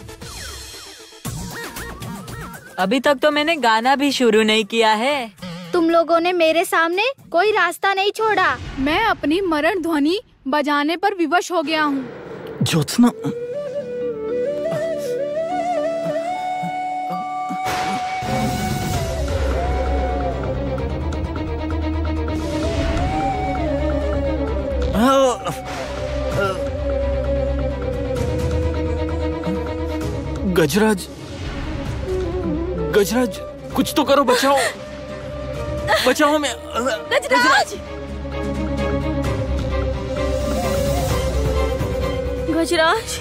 अभी तक तो मैंने गाना भी शुरू नहीं किया है। तुम लोगों ने मेरे सामने कोई रास्ता नहीं छोड़ा। मैं अपनी मरण ध्वनि बजाने पर विवश हो गया हूँ। ज्योत्सना, गजराज, गजराज, कुछ तो करो, बचाओ, बचाओ हमें। गजराज, गजराज,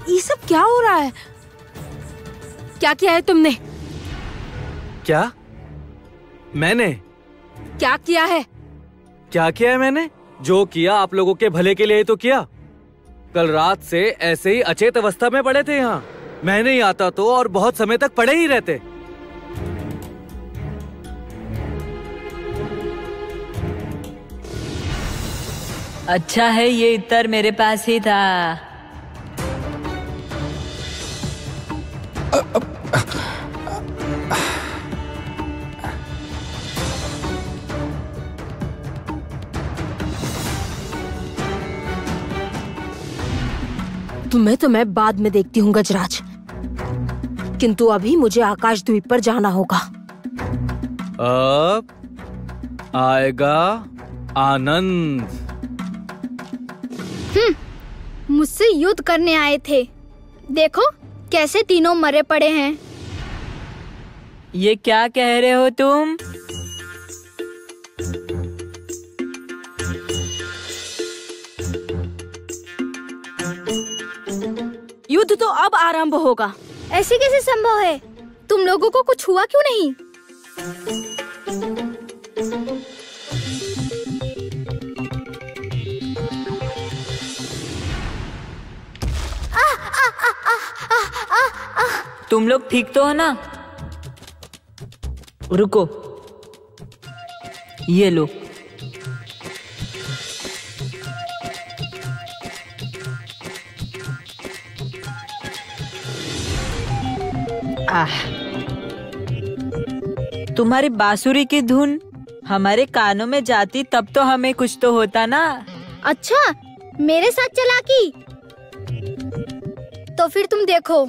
ये सब क्या हो रहा है? क्या किया है तुमने? क्या? मैंने क्या किया है? क्या किया है मैंने? जो किया आप लोगों के भले के लिए ही तो किया। कल रात से ऐसे ही अचेत अवस्था में पड़े थे यहाँ। मैं नहीं आता तो और बहुत समय तक पड़े ही रहते। अच्छा है ये इत्र मेरे पास ही था। तुम्हें तो मैं बाद में देखती हूँ गजराज, किंतु अभी मुझे आकाश द्वीप पर जाना होगा। अब आएगा आनंद। मुझसे युद्ध करने आए थे, देखो कैसे तीनों मरे पड़े हैं। ये क्या कह रहे हो तुम? युद्ध तो अब आरंभ होगा। ऐसे कैसे संभव है? तुम लोगों को कुछ हुआ क्यों नहीं? तुम लोग ठीक तो हो ना? रुको, ये लो। तुम्हारी बांसुरी की धुन हमारे कानों में जाती तब तो हमें कुछ तो होता ना। अच्छा, मेरे साथ चालाकी? तो फिर तुम देखो।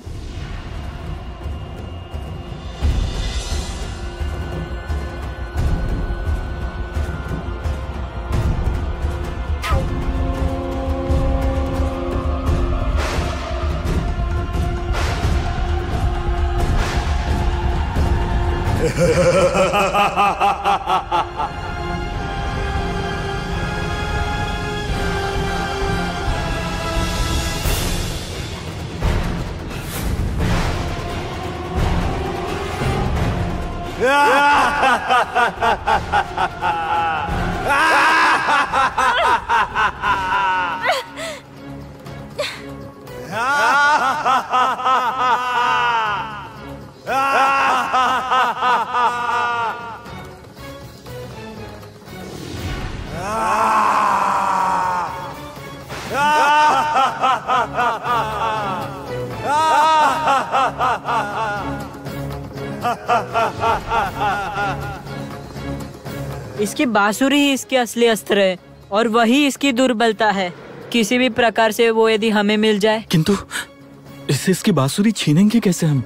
इसकी बांसुरी ही इसके असली अस्त्र है और वही इसकी दुर्बलता है। किसी भी प्रकार से वो यदि हमें मिल जाए। किंतु इससे इसकी बांसुरी छीनेंगे कैसे हम?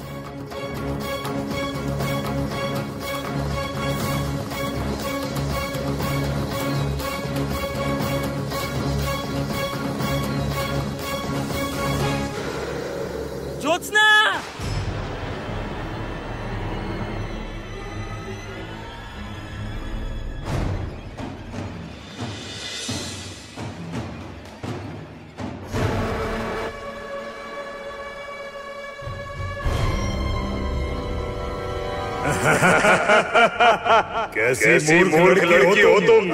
ज्योत्सना! कैसी मूर्ख लड़की हो तुम?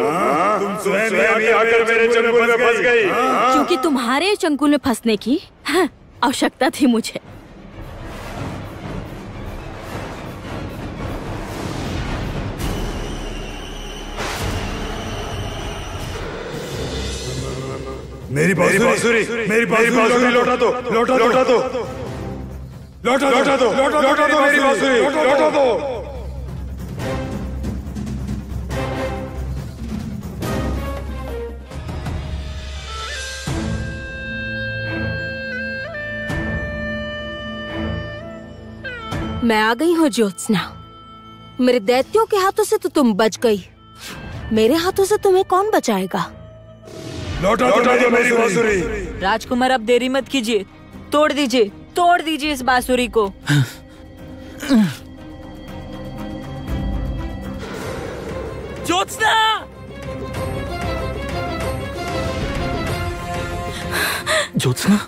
तुम स्वयं ही आकर मेरे चंगुल में फंस गई। क्योंकि तुम्हारे चंगुल में फंसने की आवश्यकता थी मुझे। मेरी बांसुरी लौटा दो, लौटा दो, लौटा दो, लौटा दो, लौटा दो मेरी बांसुरी, लौटा दो। मैं आ गई हूँ ज्योत्सना। मेरे दैत्यों के हाथों से तो तुम बच गई, मेरे हाथों से तुम्हें कौन बचाएगा? लौटा दो मेरी बांसुरी। राजकुमार अब देरी मत कीजिए, तोड़ दीजिए इस बांसुरी को। ज्योत्सना! ज्योत्सना?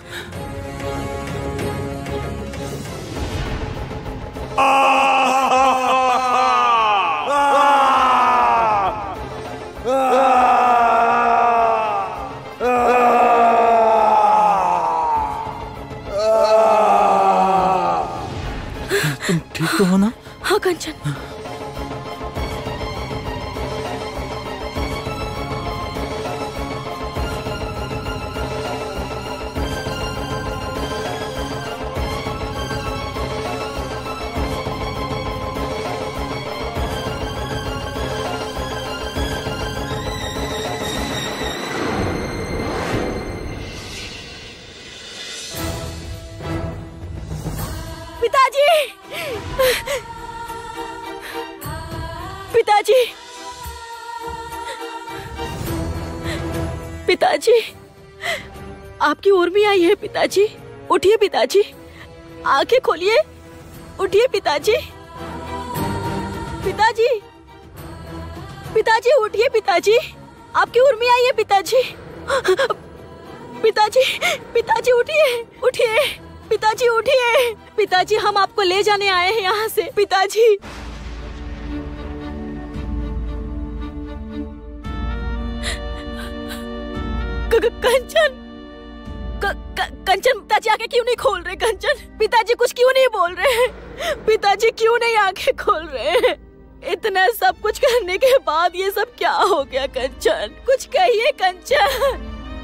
तुम ठीक तो हो ना? हाँ कंचन। पिताजी, आपकी उर्मी आई है पिताजी। उठिए पिताजी, आंखें खोलिए, उठिए पिताजी। पिताजी, पिताजी उठिए पिताजी, आपकी उर्मी आई है पिताजी। पिताजी, पिताजी उठिए, उठिए पिताजी, उठिए पिताजी, हम आपको ले जाने आए हैं यहाँ से पिताजी। कंचन, कंचन पिताजी आंखें क्यों नहीं खोल रहे? कंचन पिताजी कुछ क्यों नहीं बोल रहे? पिताजी क्यों नहीं आंखें खोल रहे? इतना सब कुछ करने के बाद ये सब क्या हो गया? कंचन कुछ कहिए, कंचन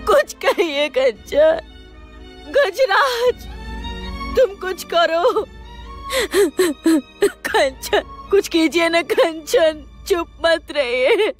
कुछ कहिए। कंचन, गजराज तुम कुछ करो। कंचन कुछ कीजिए ना कंचन, चुप मत रहिए।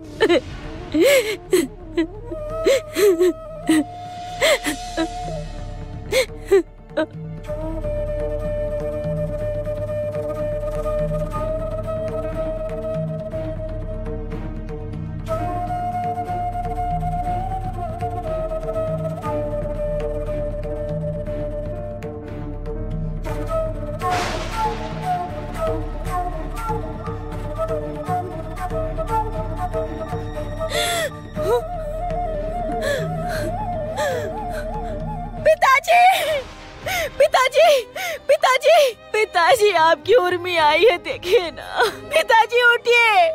पिताजी, पिताजी, पिताजी आपकी उर्मी आई है, देखिए ना। पिताजी उठिए,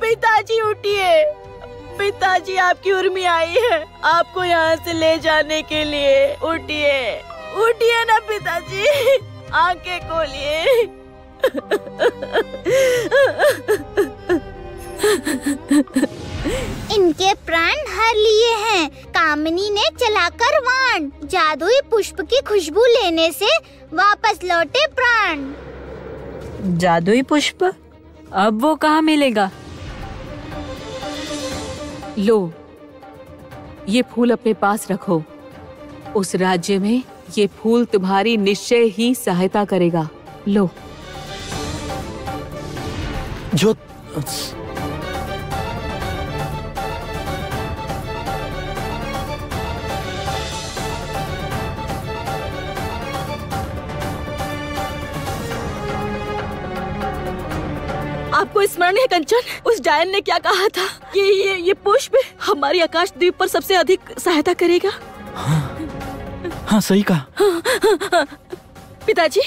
पिताजी उठिए, पिताजी आपकी उर्मी आई है आपको यहाँ से ले जाने के लिए। उठिए, उठिए ना पिताजी, आंखें खोलिए। इनके प्राण हर लिए हैं। कामिनी ने चलाकर वाण, जादुई पुष्प की खुशबू लेने से वापस लौटे प्राण। जादुई पुष्प? अब वो कहाँ मिलेगा? लो, ये फूल अपने पास रखो। उस राज्य में ये फूल तुम्हारी निश्चय ही सहायता करेगा। लो। जो आपको स्मरण है कंचन, उस डायन ने क्या कहा था? ये पुष्प हमारी आकाश द्वीप पर सबसे अधिक सहायता करेगा। हाँ सही कहा। पिताजी,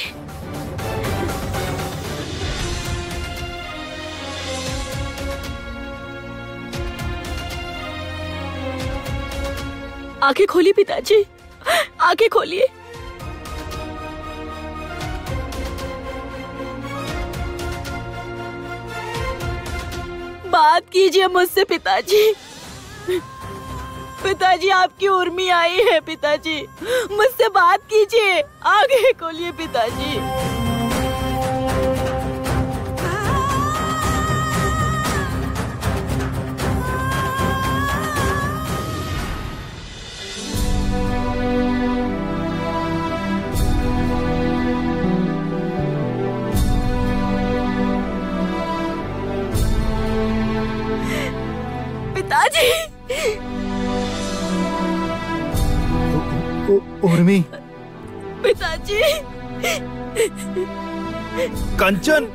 आंखें खोलिए पिताजी, आंखें खोलिए। बात कीजिए मुझसे पिताजी। पिताजी, आपकी उर्मी आई है पिताजी, मुझसे बात कीजिए, आगे खोलिए पिताजी। पिताजी, उर्मी, पिताजी, कंचन,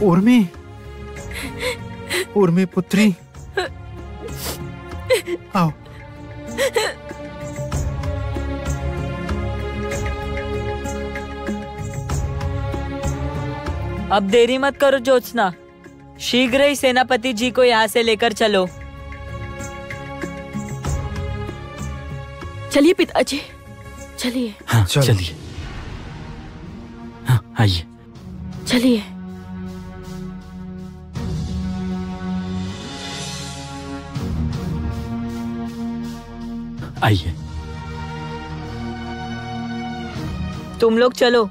उर्मी, उर्मी पुत्री, आओ। अब देरी मत करो ज्योत्सना, शीघ्र ही सेनापति जी को यहाँ से लेकर चलो। चलिए पिताजी, चलिए। हाँ चलिए। हाँ आइए। चलिए। आइए। तुम लोग चलो,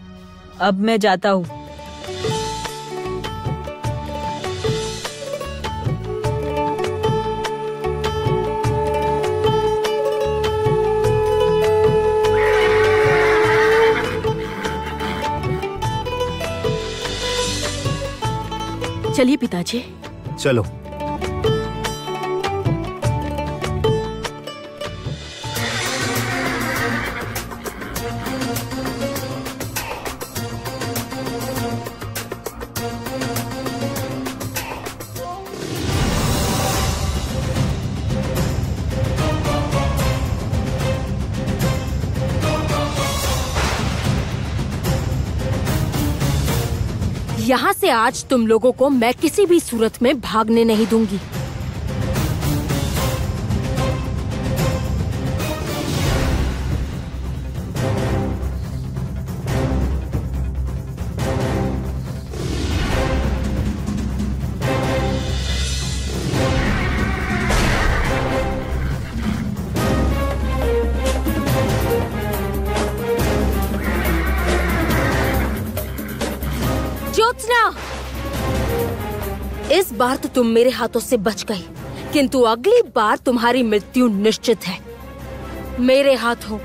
अब मैं जाता हूँ। चलिए पिताजी, चलो। यहाँ से आज तुम लोगों को मैं किसी भी सूरत में भागने नहीं दूंगी। इस बार तो तुम मेरे हाथों से बच गई, किंतु अगली बार तुम्हारी मृत्यु निश्चित है। मेरे हाथों